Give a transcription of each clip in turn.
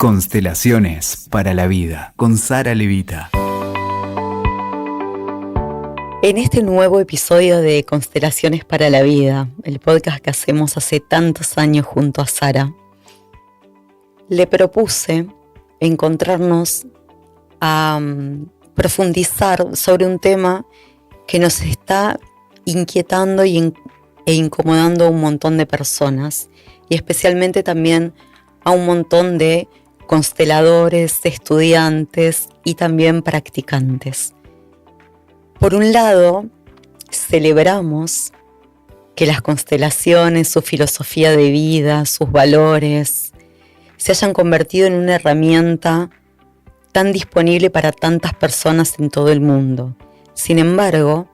Constelaciones para la vida, con Sara Levita. En este nuevo episodio de Constelaciones para la Vida, el podcast que hacemos hace tantos años junto a Sara, le propuse encontrarnos a profundizar sobre un tema que nos está inquietando e incomodando a un montón de personas, y especialmente también a un montón de consteladores, estudiantes y también practicantes. Por un lado, celebramos que las constelaciones, su filosofía de vida, sus valores, se hayan convertido en una herramienta tan disponible para tantas personas en todo el mundo. Sin embargo,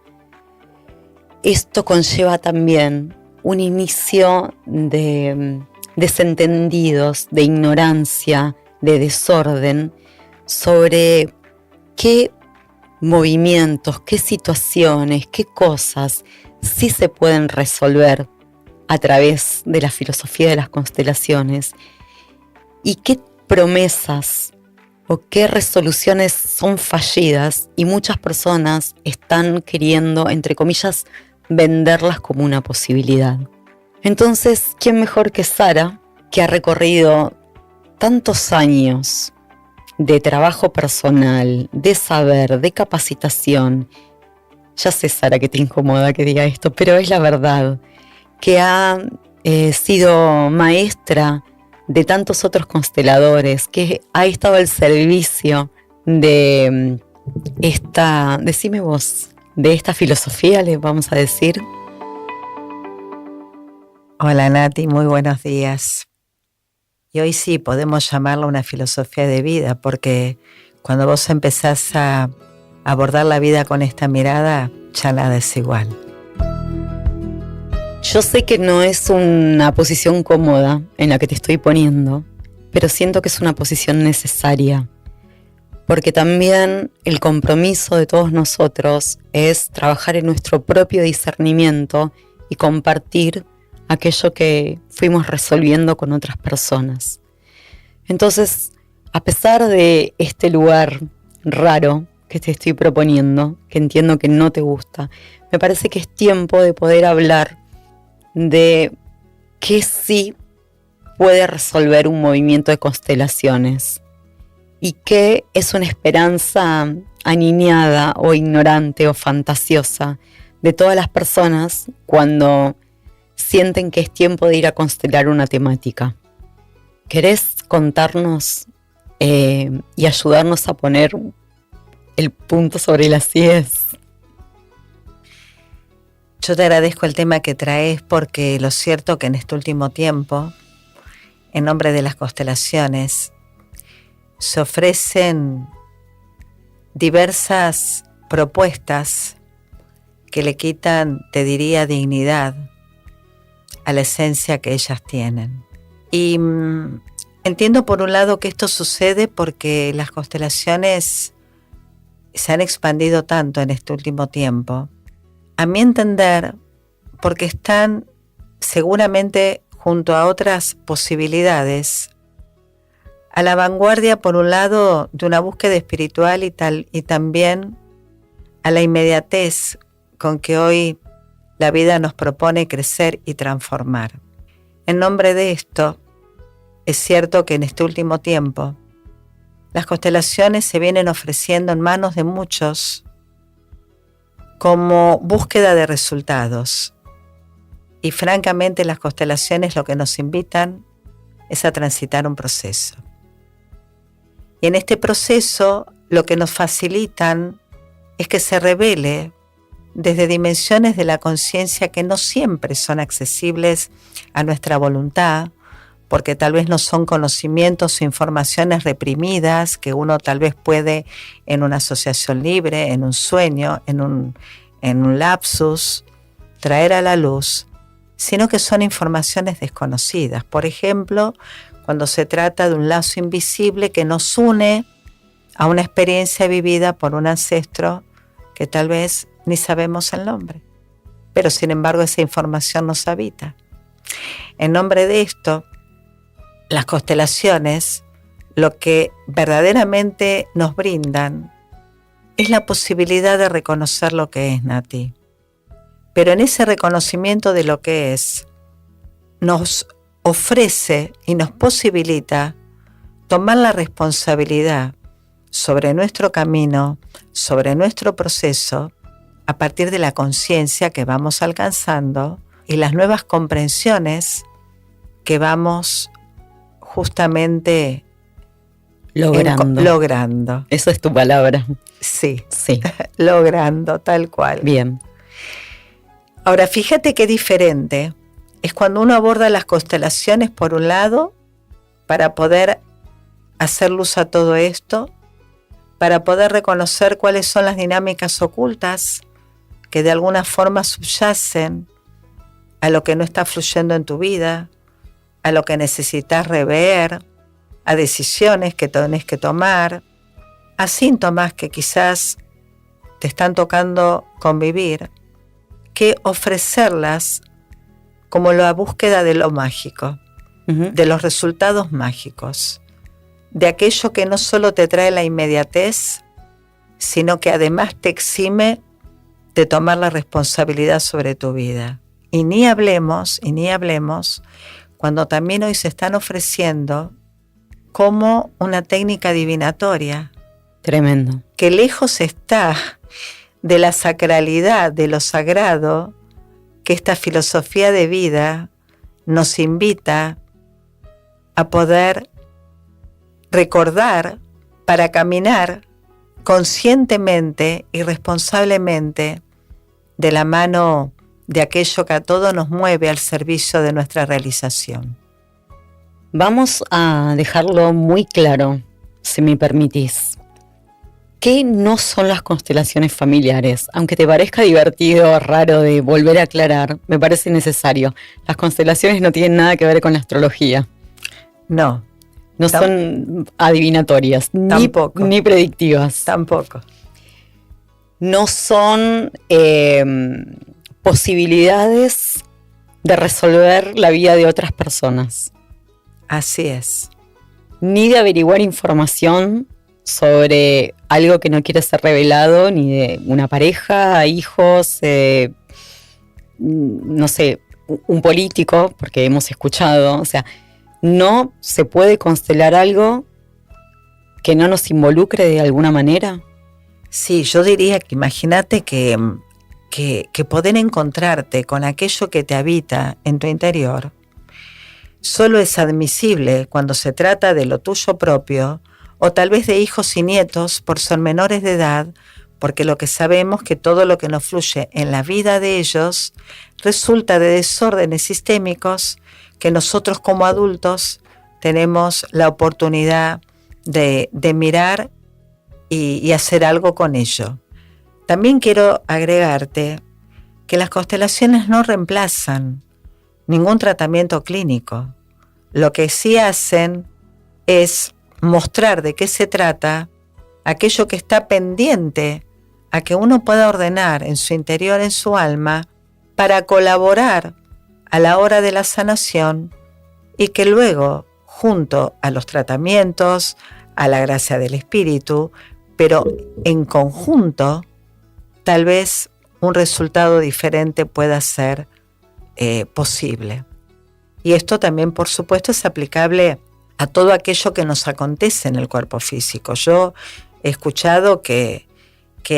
esto conlleva también un inicio de desentendidos, de ignorancia, de desorden sobre qué movimientos, qué situaciones, qué cosas sí se pueden resolver a través de la filosofía de las constelaciones y qué promesas o qué resoluciones son fallidas y muchas personas están queriendo, entre comillas, venderlas como una posibilidad. Entonces, ¿quién mejor que Sara, que ha recorrido tantos años de trabajo personal, de saber, de capacitación? Ya sé, Sara, que te incomoda que diga esto, pero es la verdad, que ha sido maestra de tantos otros consteladores, que ha estado al servicio de esta, decime vos, de esta filosofía, le vamos a decir. Hola Nati, muy buenos días. Y hoy sí podemos llamarlo una filosofía de vida, porque cuando vos empezás a abordar la vida con esta mirada, ya nada es igual. Yo sé que no es una posición cómoda en la que te estoy poniendo, pero siento que es una posición necesaria, porque también el compromiso de todos nosotros es trabajar en nuestro propio discernimiento y compartir aquello que fuimos resolviendo con otras personas. Entonces, a pesar de este lugar raro que te estoy proponiendo, que entiendo que no te gusta, me parece que es tiempo de poder hablar de qué sí puede resolver un movimiento de constelaciones y qué es una esperanza aniñada o ignorante o fantasiosa de todas las personas cuando sienten que es tiempo de ir a constelar una temática. ¿Querés contarnos y ayudarnos a poner el punto sobre las IES? Yo te agradezco el tema que traes, porque lo cierto que en este último tiempo, en nombre de las constelaciones, se ofrecen diversas propuestas que le quitan, te diría, dignidad a la esencia que ellas tienen. Y entiendo por un lado que esto sucede porque las constelaciones se han expandido tanto en este último tiempo. A mi entender, porque están seguramente junto a otras posibilidades a la vanguardia, por un lado, de una búsqueda espiritual y también a la inmediatez con que hoy la vida nos propone crecer y transformar. En nombre de esto, es cierto que en este último tiempo las constelaciones se vienen ofreciendo en manos de muchos como búsqueda de resultados. Y francamente, las constelaciones lo que nos invitan es a transitar un proceso. Y en este proceso lo que nos facilitan es que se revele desde dimensiones de la conciencia que no siempre son accesibles a nuestra voluntad, porque tal vez no son conocimientos o informaciones reprimidas que uno tal vez puede en una asociación libre, en un sueño, en un lapsus, traer a la luz, sino que son informaciones desconocidas. Por ejemplo, cuando se trata de un lazo invisible que nos une a una experiencia vivida por un ancestro que tal vez ni sabemos el nombre, pero sin embargo esa información nos habita. En nombre de esto, las constelaciones lo que verdaderamente nos brindan es la posibilidad de reconocer lo que es, Nati. Pero en ese reconocimiento de lo que es, nos ofrece y nos posibilita tomar la responsabilidad sobre nuestro camino, sobre nuestro proceso, a partir de la conciencia que vamos alcanzando y las nuevas comprensiones que vamos justamente logrando. Eso es tu palabra. Sí, Sí. logrando, tal cual. Bien. Ahora, fíjate qué diferente es cuando uno aborda las constelaciones por un lado, para poder hacer luz a todo esto, para poder reconocer cuáles son las dinámicas ocultas que de alguna forma subyacen a lo que no está fluyendo en tu vida, a lo que necesitas rever, a decisiones que tenés que tomar, a síntomas que quizás te están tocando convivir, que ofrecerlas como la búsqueda de lo mágico, de los resultados mágicos, de aquello que no solo te trae la inmediatez, sino que además te exime de tomar la responsabilidad sobre tu vida. Y ni hablemos cuando también hoy se están ofreciendo como una técnica divinatoria. Tremendo. Que lejos está de la sacralidad, de lo sagrado, que esta filosofía de vida nos invita a poder recordar para caminar conscientemente y responsablemente de la mano de aquello que a todos nos mueve al servicio de nuestra realización. Vamos a dejarlo muy claro, si me permitís. ¿Qué no son las constelaciones familiares? Aunque te parezca divertido, raro de volver a aclarar, me parece necesario. Las constelaciones no tienen nada que ver con la astrología. No. No son adivinatorias, ni predictivas. Tampoco. No son posibilidades de resolver la vida de otras personas. Así es. Ni de averiguar información sobre algo que no quiere ser revelado, ni de una pareja, hijos, no sé, un político, porque hemos escuchado, o sea, no se puede constelar algo que no nos involucre de alguna manera. Sí, yo diría que imagínate que poder encontrarte con aquello que te habita en tu interior solo es admisible cuando se trata de lo tuyo propio, o tal vez de hijos y nietos por ser menores de edad, porque lo que sabemos que todo lo que nos fluye en la vida de ellos resulta de desórdenes sistémicos que nosotros como adultos tenemos la oportunidad de mirar y hacer algo con ello. También quiero agregarte que las constelaciones no reemplazan ningún tratamiento clínico. Lo que sí hacen es mostrar de qué se trata, aquello que está pendiente a que uno pueda ordenar en su interior, en su alma, para colaborar a la hora de la sanación y que luego, junto a los tratamientos, a la gracia del espíritu, pero en conjunto, tal vez un resultado diferente pueda ser posible. Y esto también, por supuesto, es aplicable a todo aquello que nos acontece en el cuerpo físico. Yo he escuchado que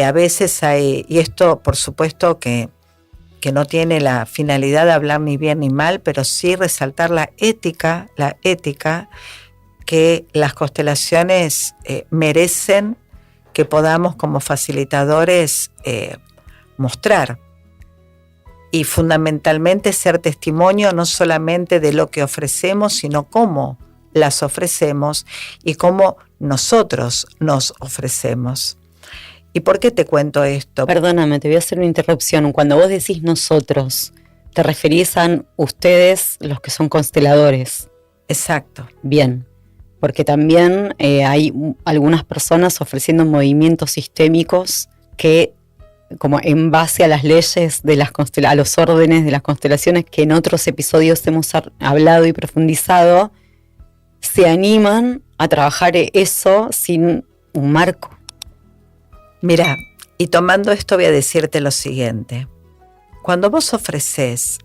a veces hay, y esto por supuesto que no tiene la finalidad de hablar ni bien ni mal, pero sí resaltar la ética que las constelaciones merecen que podamos como facilitadores mostrar. Y fundamentalmente ser testimonio no solamente de lo que ofrecemos, sino cómo las ofrecemos y cómo nosotros nos ofrecemos. ¿Y por qué te cuento esto? Perdóname, te voy a hacer una interrupción. Cuando vos decís nosotros, ¿te referís a ustedes, los que son consteladores? Exacto. Bien, porque también hay algunas personas ofreciendo movimientos sistémicos que, como en base a las leyes de las a los órdenes de las constelaciones que en otros episodios hemos hablado y profundizado, se animan a trabajar eso sin un marco. Mira, y tomando esto voy a decirte lo siguiente. Cuando vos ofreces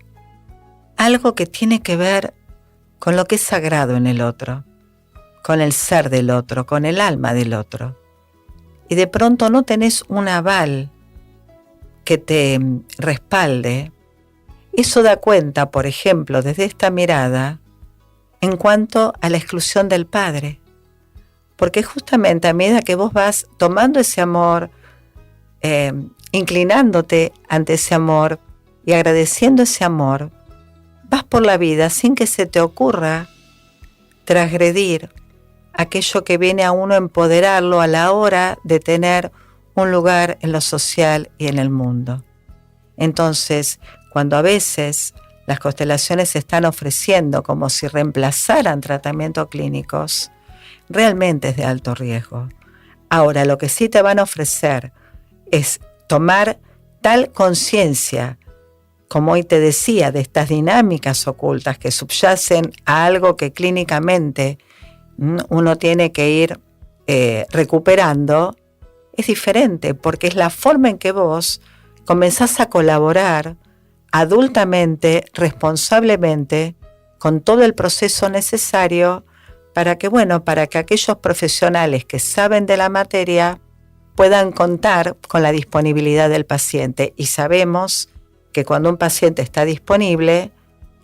algo que tiene que ver con lo que es sagrado en el otro, con el ser del otro, con el alma del otro, y de pronto no tenés un aval que te respalde, eso da cuenta, por ejemplo, desde esta mirada, en cuanto a la exclusión del padre. Porque justamente a medida que vos vas tomando ese amor, inclinándote ante ese amor y agradeciendo ese amor, vas por la vida sin que se te ocurra transgredir aquello que viene a uno a empoderarlo a la hora de tener un lugar en lo social y en el mundo. Entonces, cuando a veces las constelaciones se están ofreciendo como si reemplazaran tratamientos clínicos, realmente es de alto riesgo. Ahora, lo que sí te van a ofrecer es tomar tal conciencia, como hoy te decía, de estas dinámicas ocultas que subyacen a algo que clínicamente uno tiene que ir recuperando, es diferente, porque es la forma en que vos comenzás a colaborar adultamente, responsablemente, con todo el proceso necesario para que aquellos profesionales que saben de la materia puedan contar con la disponibilidad del paciente. Y sabemos que cuando un paciente está disponible,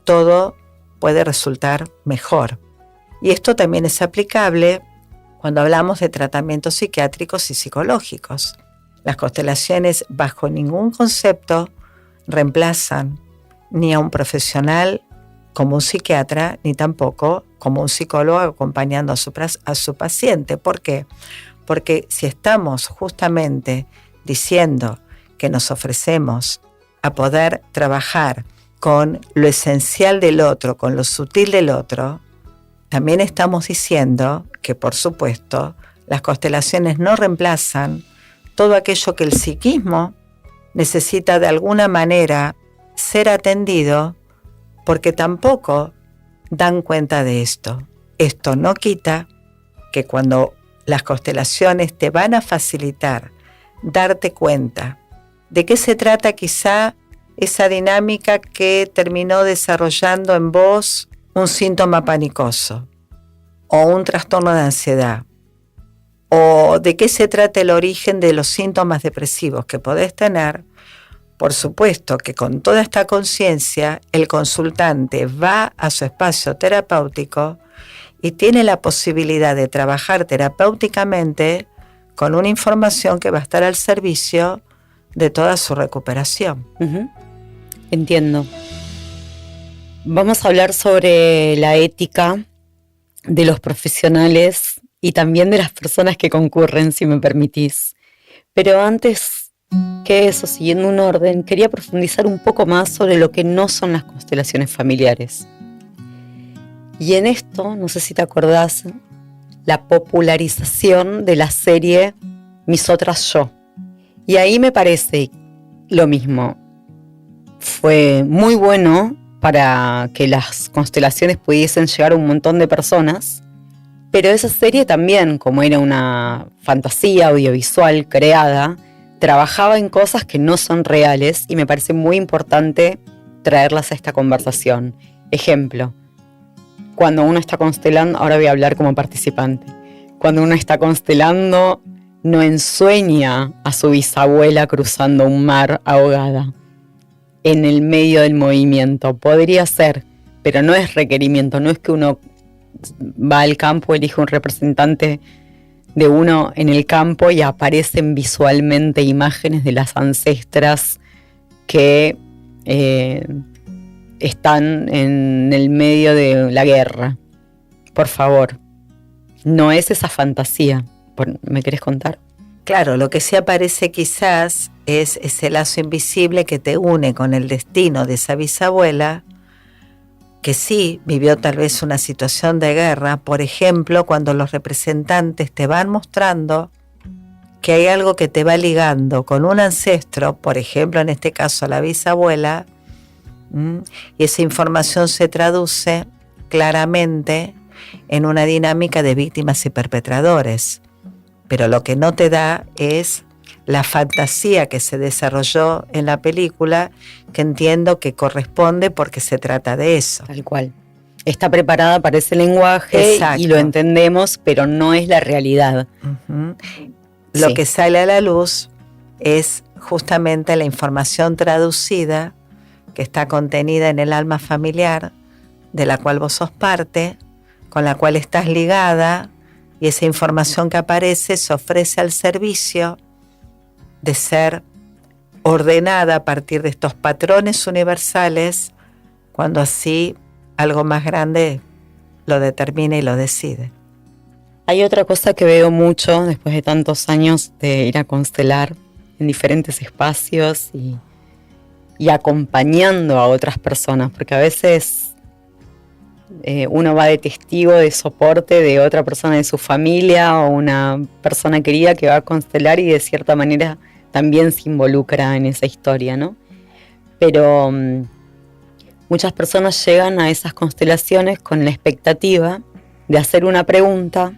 todo puede resultar mejor. Y esto también es aplicable cuando hablamos de tratamientos psiquiátricos y psicológicos. Las constelaciones bajo ningún concepto reemplazan ni a un profesional como un psiquiatra, ni tampoco como un psicólogo acompañando a su paciente. ¿Por qué? Porque si estamos justamente diciendo que nos ofrecemos a poder trabajar con lo esencial del otro, con lo sutil del otro, también estamos diciendo que, por supuesto, las constelaciones no reemplazan todo aquello que el psiquismo necesita de alguna manera ser atendido, porque tampoco dan cuenta de esto. Esto no quita que cuando las constelaciones te van a facilitar darte cuenta de qué se trata quizá esa dinámica que terminó desarrollando en vos un síntoma panicoso o un trastorno de ansiedad, o de qué se trata el origen de los síntomas depresivos que podés tener. Por supuesto que con toda esta conciencia el consultante va a su espacio terapéutico y tiene la posibilidad de trabajar terapéuticamente con una información que va a estar al servicio de toda su recuperación. Uh-huh. Entiendo. Vamos a hablar sobre la ética de los profesionales y también de las personas que concurren, si me permitís. Pero antes que eso, siguiendo un orden, quería profundizar un poco más sobre lo que no son las constelaciones familiares. Y en esto, no sé si te acordás, la popularización de la serie Mis Otras Yo. Y ahí me parece lo mismo. Fue muy bueno para que las constelaciones pudiesen llegar a un montón de personas, pero esa serie también, como era una fantasía audiovisual creada, trabajaba en cosas que no son reales y me parece muy importante traerlas a esta conversación. Ejemplo, cuando uno está constelando, ahora voy a hablar como participante, cuando uno está constelando no ensueña a su bisabuela cruzando un mar ahogada en el medio del movimiento. Podría ser, pero no es requerimiento, no es que uno va al campo, elige un representante de uno en el campo y aparecen visualmente imágenes de las ancestras que están en el medio de la guerra. Por favor, no es esa fantasía. ¿Me querés contar? Claro, lo que sí aparece quizás es ese lazo invisible que te une con el destino de esa bisabuela, que sí vivió tal vez una situación de guerra. Por ejemplo, cuando los representantes te van mostrando que hay algo que te va ligando con un ancestro, por ejemplo, en este caso la bisabuela, y esa información se traduce claramente en una dinámica de víctimas y perpetradores. Pero lo que no te da es la fantasía que se desarrolló en la película, que entiendo que corresponde porque se trata de eso. Tal cual. Está preparada para ese lenguaje. Exacto. Y lo entendemos, pero no es la realidad. Uh-huh. Lo que sale a la luz es justamente la información traducida que está contenida en el alma familiar, de la cual vos sos parte, con la cual estás ligada, y esa información que aparece se ofrece al servicio de ser ordenada a partir de estos patrones universales, cuando así algo más grande lo determina y lo decide. Hay otra cosa que veo mucho después de tantos años de ir a constelar en diferentes espacios y acompañando a otras personas, porque a veces uno va de testigo, de soporte de otra persona de su familia o una persona querida que va a constelar y de cierta manera también se involucra en esa historia, ¿no? Pero muchas personas llegan a esas constelaciones con la expectativa de hacer una pregunta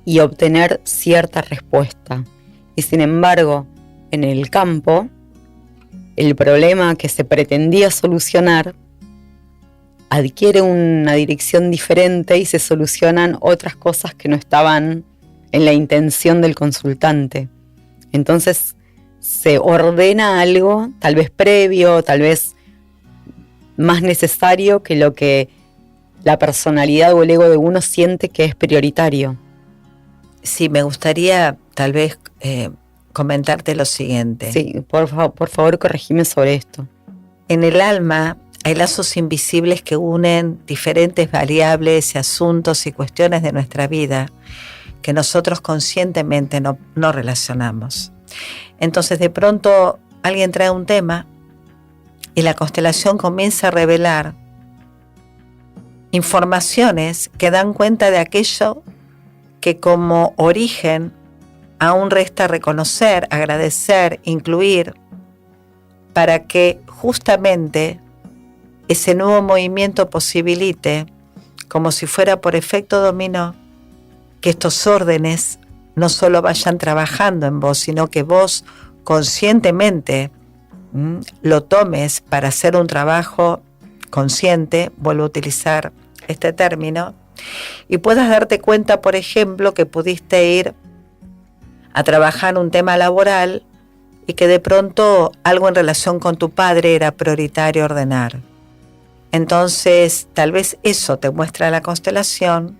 y obtener cierta respuesta. Y sin embargo, en el campo, el problema que se pretendía solucionar adquiere una dirección diferente y se solucionan otras cosas que no estaban en la intención del consultante. Entonces se ordena algo, tal vez previo, tal vez más necesario que lo que la personalidad o el ego de uno siente que es prioritario. Sí, me gustaría tal vez comentarte lo siguiente. Sí, por favor, corregime sobre esto. En el alma hay lazos invisibles que unen diferentes variables y asuntos y cuestiones de nuestra vida que nosotros conscientemente no relacionamos. Entonces de pronto alguien trae un tema y la constelación comienza a revelar informaciones que dan cuenta de aquello que como origen aún resta reconocer, agradecer, incluir, para que justamente ese nuevo movimiento posibilite, como si fuera por efecto dominó, que estos órdenes no solo vayan trabajando en vos, sino que vos conscientemente lo tomes para hacer un trabajo consciente, vuelvo a utilizar este término, y puedas darte cuenta, por ejemplo, que pudiste ir a trabajar un tema laboral y que de pronto algo en relación con tu padre era prioritario ordenar. Entonces, tal vez eso te muestra la constelación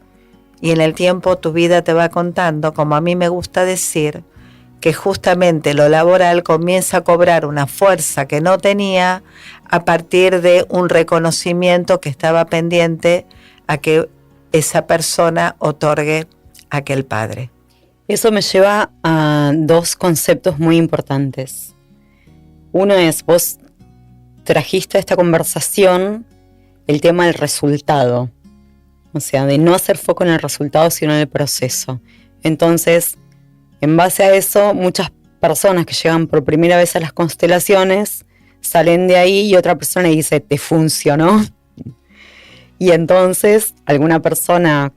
y en el tiempo tu vida te va contando, como a mí me gusta decir, que justamente lo laboral comienza a cobrar una fuerza que no tenía a partir de un reconocimiento que estaba pendiente a que esa persona otorgue a aquel padre. Eso me lleva a dos conceptos muy importantes. Uno es, vos trajiste a esta conversación el tema del resultado, o sea, de no hacer foco en el resultado, sino en el proceso. Entonces, en base a eso, muchas personas que llegan por primera vez a las constelaciones salen de ahí y otra persona dice, ¿te funcionó? Y entonces alguna persona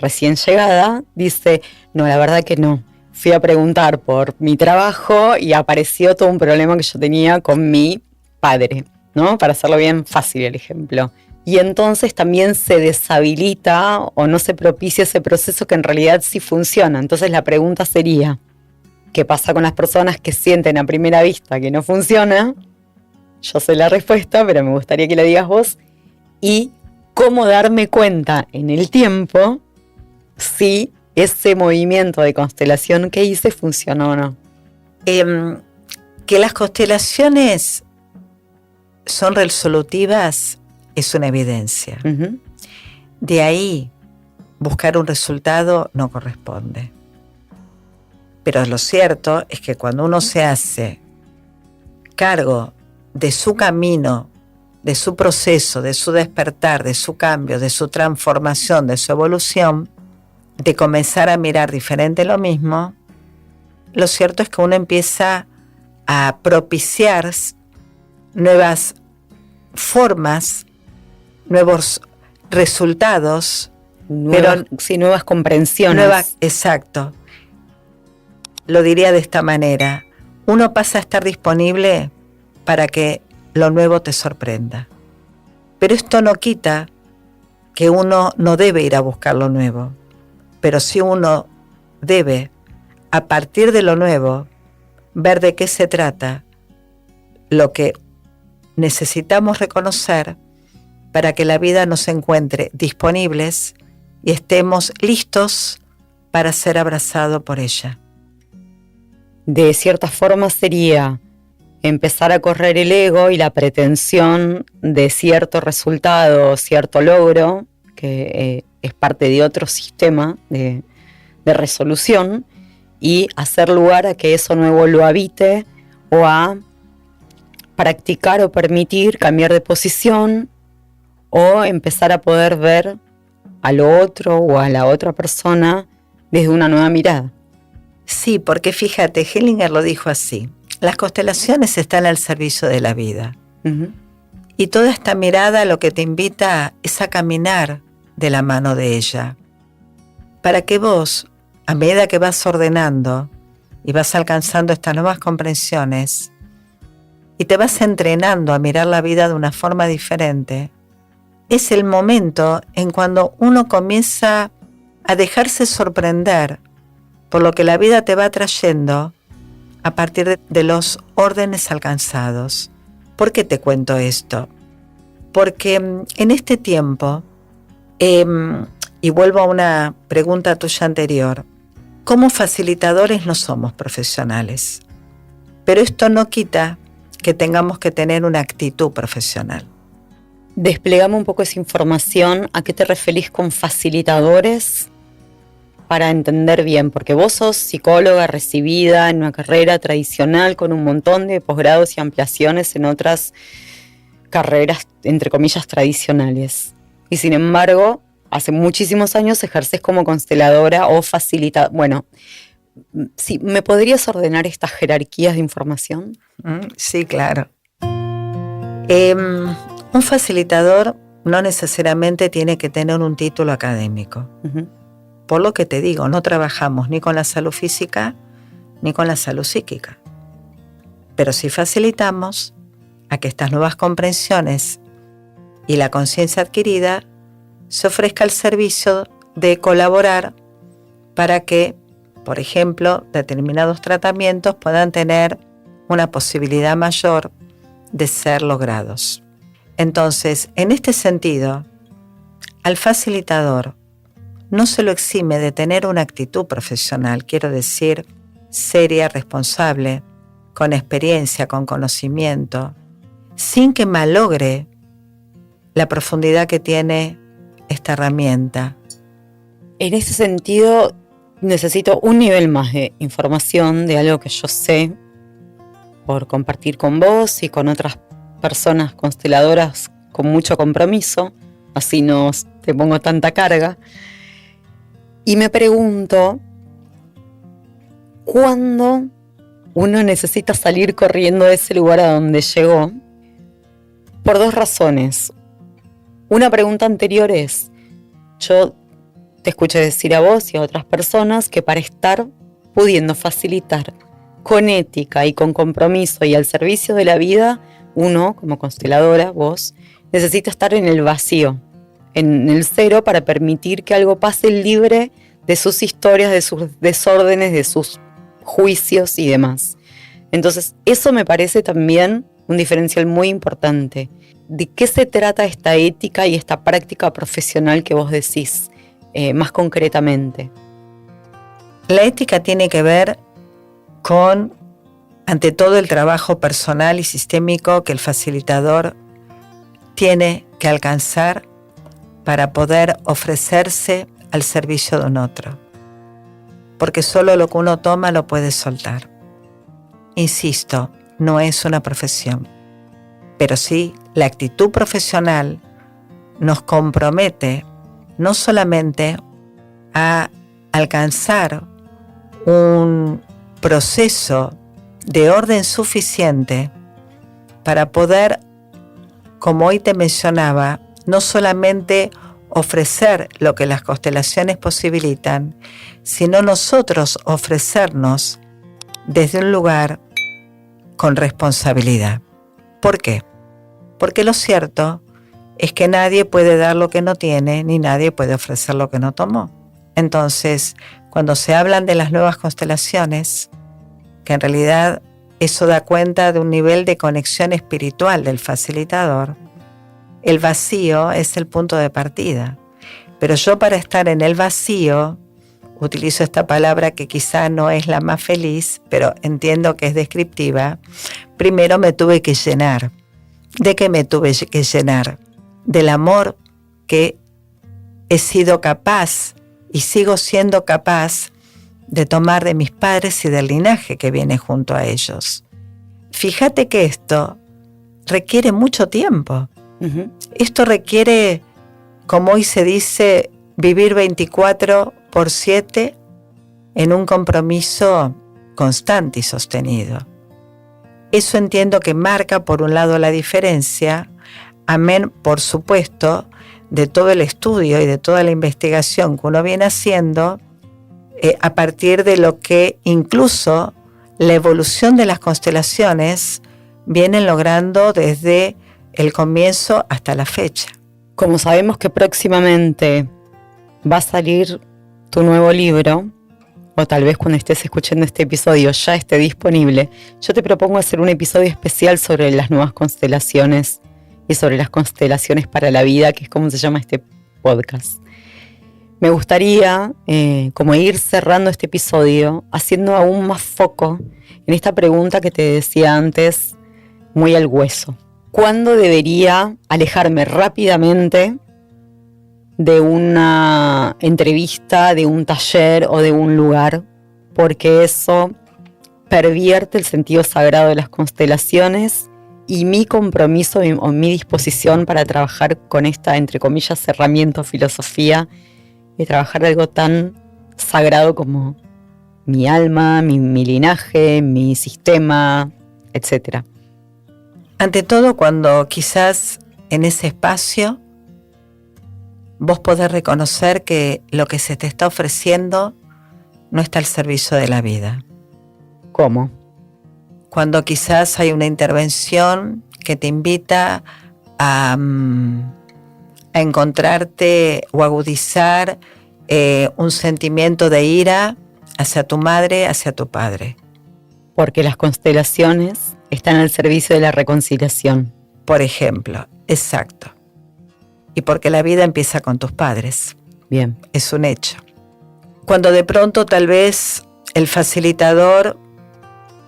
recién llegada dice, no, la verdad que no. Fui a preguntar por mi trabajo y apareció todo un problema que yo tenía con mi padre, ¿no? Para hacerlo bien fácil el ejemplo. Y entonces también se deshabilita o no se propicia ese proceso que en realidad sí funciona. Entonces la pregunta sería, ¿qué pasa con las personas que sienten a primera vista que no funciona? Yo sé la respuesta, pero me gustaría que la digas vos. Y cómo darme cuenta en el tiempo si ese movimiento de constelación que hice funcionó o no. Que las constelaciones son resolutivas es una evidencia. Uh-huh. De ahí, buscar un resultado no corresponde. Pero lo cierto es que cuando uno se hace cargo de su camino, de su proceso, de su despertar, de su cambio, de su transformación, de su evolución, de comenzar a mirar diferente lo mismo, lo cierto es que uno empieza a propiciar nuevas formas, nuevos resultados nuevas comprensiones. Exacto. Lo diría de esta manera. Uno pasa a estar disponible para que lo nuevo te sorprenda. Pero esto no quita que uno no debe ir a buscar lo nuevo. Pero sí uno debe, a partir de lo nuevo, ver de qué se trata, lo que necesitamos reconocer para que la vida nos encuentre disponibles y estemos listos para ser abrazados por ella. De cierta forma sería empezar a correr el ego y la pretensión de cierto resultado, cierto logro, que es parte de otro sistema de resolución, y hacer lugar a que eso nuevo lo habite, o a practicar o permitir cambiar de posición, o empezar a poder ver a lo otro o a la otra persona desde una nueva mirada. Sí, porque fíjate, Hellinger lo dijo así: las constelaciones están al servicio de la vida. Uh-huh. Y toda esta mirada lo que te invita es a caminar de la mano de ella, para que vos, a medida que vas ordenando y vas alcanzando estas nuevas comprensiones y te vas entrenando a mirar la vida de una forma diferente, es el momento en cuando uno comienza a dejarse sorprender por lo que la vida te va trayendo a partir de los órdenes alcanzados. ¿Por qué te cuento esto? Porque en este tiempo, y vuelvo a una pregunta tuya anterior, como facilitadores no somos profesionales, pero esto no quita que tengamos que tener una actitud profesional. Desplegame un poco esa información. ¿A qué te referís con facilitadores? Para entender bien, porque vos sos psicóloga recibida en una carrera tradicional con un montón de posgrados y ampliaciones en otras carreras, entre comillas, tradicionales. Y sin embargo, hace muchísimos años ejerces como consteladora o facilitadora. Bueno, ¿sí, me podrías ordenar estas jerarquías de información? Sí, claro. Un facilitador no necesariamente tiene que tener un título académico. Uh-huh. Por lo que te digo, no trabajamos ni con la salud física ni con la salud psíquica. Pero sí facilitamos a que estas nuevas comprensiones y la conciencia adquirida se ofrezca al servicio de colaborar para que, por ejemplo, determinados tratamientos puedan tener una posibilidad mayor de ser logrados. Entonces, en este sentido, al facilitador no se lo exime de tener una actitud profesional, quiero decir, seria, responsable, con experiencia, con conocimiento, sin que malogre la profundidad que tiene esta herramienta. En ese sentido, necesito un nivel más de información de algo que yo sé por compartir con vos y con otras personas consteladoras con mucho compromiso, así no te pongo tanta carga. Y me pregunto, ¿cuándo uno necesita salir corriendo de ese lugar a donde llegó? Por dos razones. Una pregunta anterior es, yo te escuché decir a vos y a otras personas que para estar pudiendo facilitar con ética y con compromiso y al servicio de la vida, uno, como consteladora, vos, necesita estar en el vacío, en el cero, para permitir que algo pase libre de sus historias, de sus desórdenes, de sus juicios y demás. Entonces, eso me parece también un diferencial muy importante. ¿De qué se trata esta ética y esta práctica profesional que vos decís más concretamente? La ética tiene que ver con, ante todo, el trabajo personal y sistémico que el facilitador tiene que alcanzar para poder ofrecerse al servicio de un otro. Porque solo lo que uno toma lo puede soltar. Insisto, no es una profesión, pero sí la actitud profesional nos compromete no solamente a alcanzar un proceso de orden suficiente para poder, como hoy te mencionaba, no solamente ofrecer lo que las constelaciones posibilitan, sino nosotros ofrecernos desde un lugar con responsabilidad. ¿Por qué? Porque lo cierto es que nadie puede dar lo que no tiene, ni nadie puede ofrecer lo que no tomó. Entonces, cuando se hablan de las nuevas constelaciones, que en realidad eso da cuenta de un nivel de conexión espiritual del facilitador, el vacío es el punto de partida. Pero yo, para estar en el vacío, utilizo esta palabra que quizá no es la más feliz, pero entiendo que es descriptiva. Primero me tuve que llenar. ¿De qué me tuve que llenar? Del amor que he sido capaz y sigo siendo capaz de tomar de mis padres y del linaje que viene junto a ellos. Fíjate que esto requiere mucho tiempo. Esto requiere, como hoy se dice, vivir 24/7 en un compromiso constante y sostenido. Eso entiendo que marca, por un lado, la diferencia, amén, por supuesto, de todo el estudio y de toda la investigación que uno viene haciendo, a partir de lo que incluso la evolución de las constelaciones vienen logrando desde el comienzo hasta la fecha. Como sabemos que próximamente va a salir tu nuevo libro, o tal vez cuando estés escuchando este episodio ya esté disponible, yo te propongo hacer un episodio especial sobre las nuevas constelaciones y sobre las constelaciones para la vida, que es como se llama este podcast. Me gustaría como ir cerrando este episodio haciendo aún más foco en esta pregunta que te decía antes, muy al hueso. ¿Cuándo debería alejarme rápidamente de una entrevista, de un taller o de un lugar? Porque eso pervierte el sentido sagrado de las constelaciones y mi compromiso o mi disposición para trabajar con esta, entre comillas, herramienta o filosofía, y trabajar algo tan sagrado como mi alma, mi linaje, mi sistema, etc. Ante todo, cuando quizás en ese espacio vos podés reconocer que lo que se te está ofreciendo no está al servicio de la vida. ¿Cómo? Cuando quizás hay una intervención que te invita a encontrarte o agudizar un sentimiento de ira hacia tu madre, hacia tu padre. Porque las constelaciones están al servicio de la reconciliación. Por ejemplo, exacto. Y porque la vida empieza con tus padres. Bien. Es un hecho. Cuando de pronto tal vez el facilitador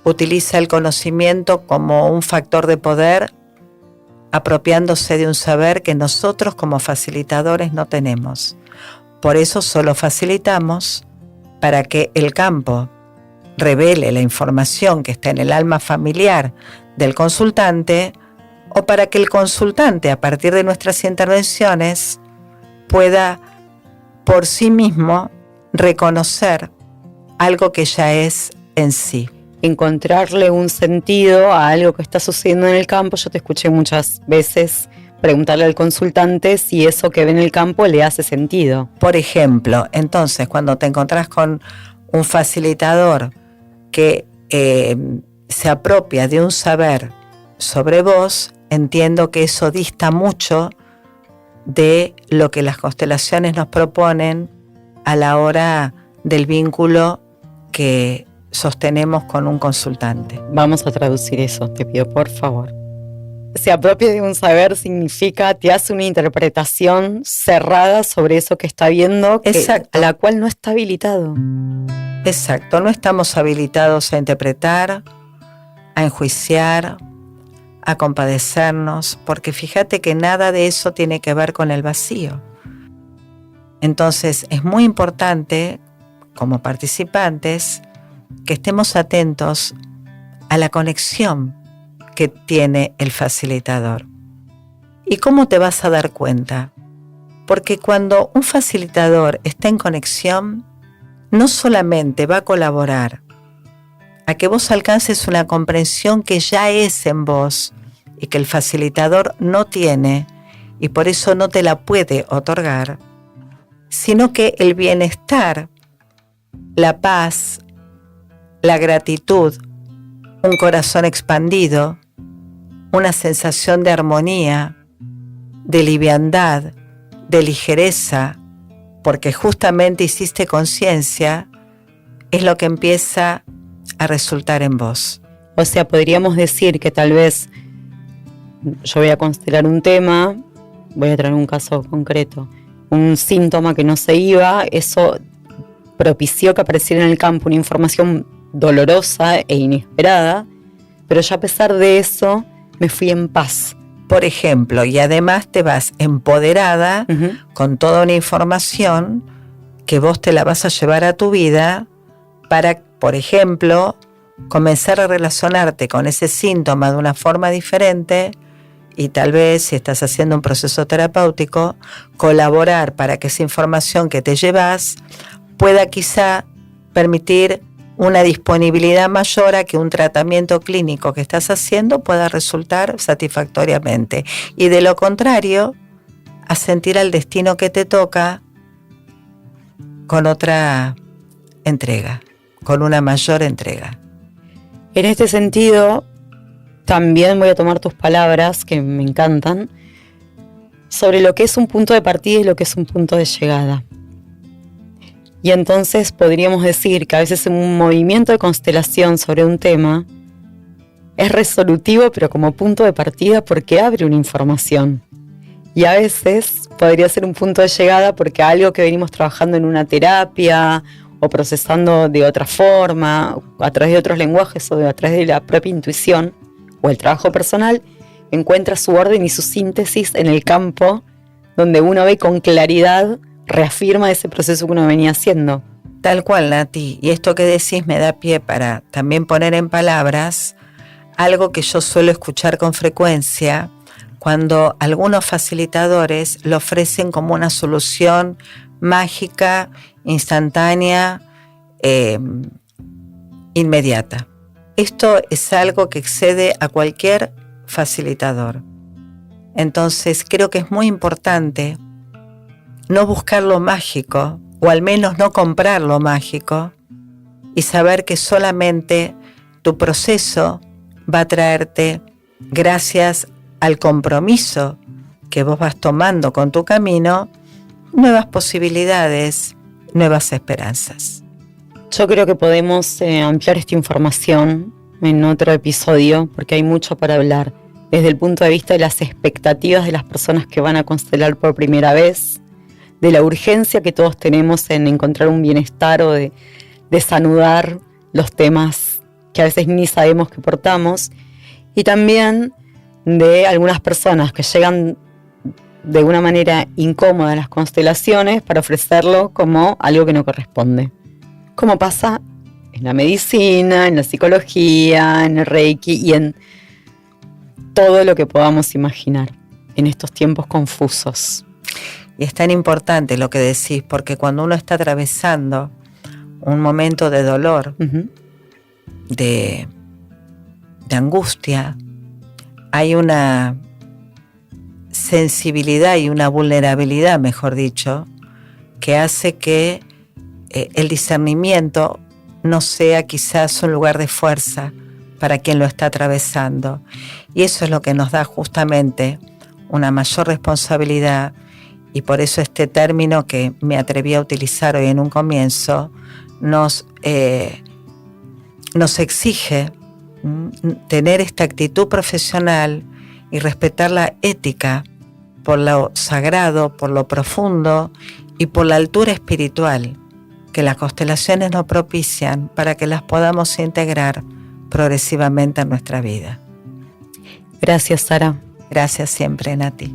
utiliza el conocimiento como un factor de poder, apropiándose de un saber que nosotros como facilitadores no tenemos. Por eso solo facilitamos para que el campo revele la información que está en el alma familiar del consultante, o para que el consultante, a partir de nuestras intervenciones, pueda por sí mismo reconocer algo que ya es en sí. Encontrarle un sentido a algo que está sucediendo en el campo. Yo te escuché muchas veces preguntarle al consultante si eso que ve en el campo le hace sentido. Por ejemplo, entonces, cuando te encontrás con un facilitador que se apropia de un saber sobre vos, entiendo que eso dista mucho de lo que las constelaciones nos proponen a la hora del vínculo que sostenemos con un consultante. Vamos a traducir eso, te pido por favor. Se apropia de un saber significa te hace una interpretación cerrada sobre eso que está viendo, a la cual no está habilitado. Exacto, no estamos habilitados a interpretar, a enjuiciar, a compadecernos, porque fíjate que nada de eso tiene que ver con el vacío. Entonces es muy importante, como participantes, que estemos atentos a la conexión que tiene el facilitador. ¿Y cómo te vas a dar cuenta? Porque cuando un facilitador está en conexión, no solamente va a colaborar a que vos alcances una comprensión que ya es en vos y que el facilitador no tiene, y por eso no te la puede otorgar, sino que el bienestar, la paz, la gratitud, un corazón expandido, una sensación de armonía, de liviandad, de ligereza, porque justamente hiciste conciencia, es lo que empieza a resultar en vos. O sea, podríamos decir que tal vez yo voy a constelar un tema, voy a traer un caso concreto, un síntoma que no se iba, eso propició que apareciera en el campo una información dolorosa e inesperada, pero ya a pesar de eso me fui en paz. Por ejemplo, y además te vas empoderada con toda una información que vos te la vas a llevar a tu vida para, por ejemplo, comenzar a relacionarte con ese síntoma de una forma diferente y tal vez, si estás haciendo un proceso terapéutico, colaborar para que esa información que te llevas pueda quizá permitir una disponibilidad mayor a que un tratamiento clínico que estás haciendo pueda resultar satisfactoriamente. Y de lo contrario, a sentir al destino que te toca con otra entrega, con una mayor entrega. En este sentido, también voy a tomar tus palabras, que me encantan, sobre lo que es un punto de partida y lo que es un punto de llegada. Y entonces podríamos decir que a veces un movimiento de constelación sobre un tema es resolutivo, pero como punto de partida porque abre una información. Y a veces podría ser un punto de llegada porque algo que venimos trabajando en una terapia o procesando de otra forma, a través de otros lenguajes o a través de la propia intuición o el trabajo personal, encuentra su orden y su síntesis en el campo donde uno ve con claridad, reafirma ese proceso que uno venía haciendo. Tal cual, Nati. Y esto que decís me da pie para también poner en palabras algo que yo suelo escuchar con frecuencia cuando algunos facilitadores lo ofrecen como una solución mágica, instantánea, inmediata. Esto es algo que excede a cualquier facilitador. Entonces creo que es muy importante no buscar lo mágico, o al menos no comprar lo mágico, y saber que solamente tu proceso va a traerte, gracias al compromiso que vos vas tomando con tu camino, nuevas posibilidades, nuevas esperanzas. Yo creo que podemos ampliar esta información en otro episodio, porque hay mucho para hablar, desde el punto de vista de las expectativas de las personas que van a constelar por primera vez, de la urgencia que todos tenemos en encontrar un bienestar o de desanudar los temas que a veces ni sabemos que portamos, y también de algunas personas que llegan de una manera incómoda a las constelaciones para ofrecerlo como algo que no corresponde. Como pasa en la medicina, en la psicología, en el Reiki y en todo lo que podamos imaginar en estos tiempos confusos. Y es tan importante lo que decís, porque cuando uno está atravesando un momento de dolor, de angustia, hay una sensibilidad y una vulnerabilidad, mejor dicho, que hace que el discernimiento no sea quizás un lugar de fuerza para quien lo está atravesando. Y eso es lo que nos da justamente una mayor responsabilidad. Y por eso este término que me atreví a utilizar hoy en un comienzo nos exige tener esta actitud profesional y respetar la ética por lo sagrado, por lo profundo y por la altura espiritual que las constelaciones nos propician para que las podamos integrar progresivamente en nuestra vida. Gracias, Sara. Gracias siempre, Nati.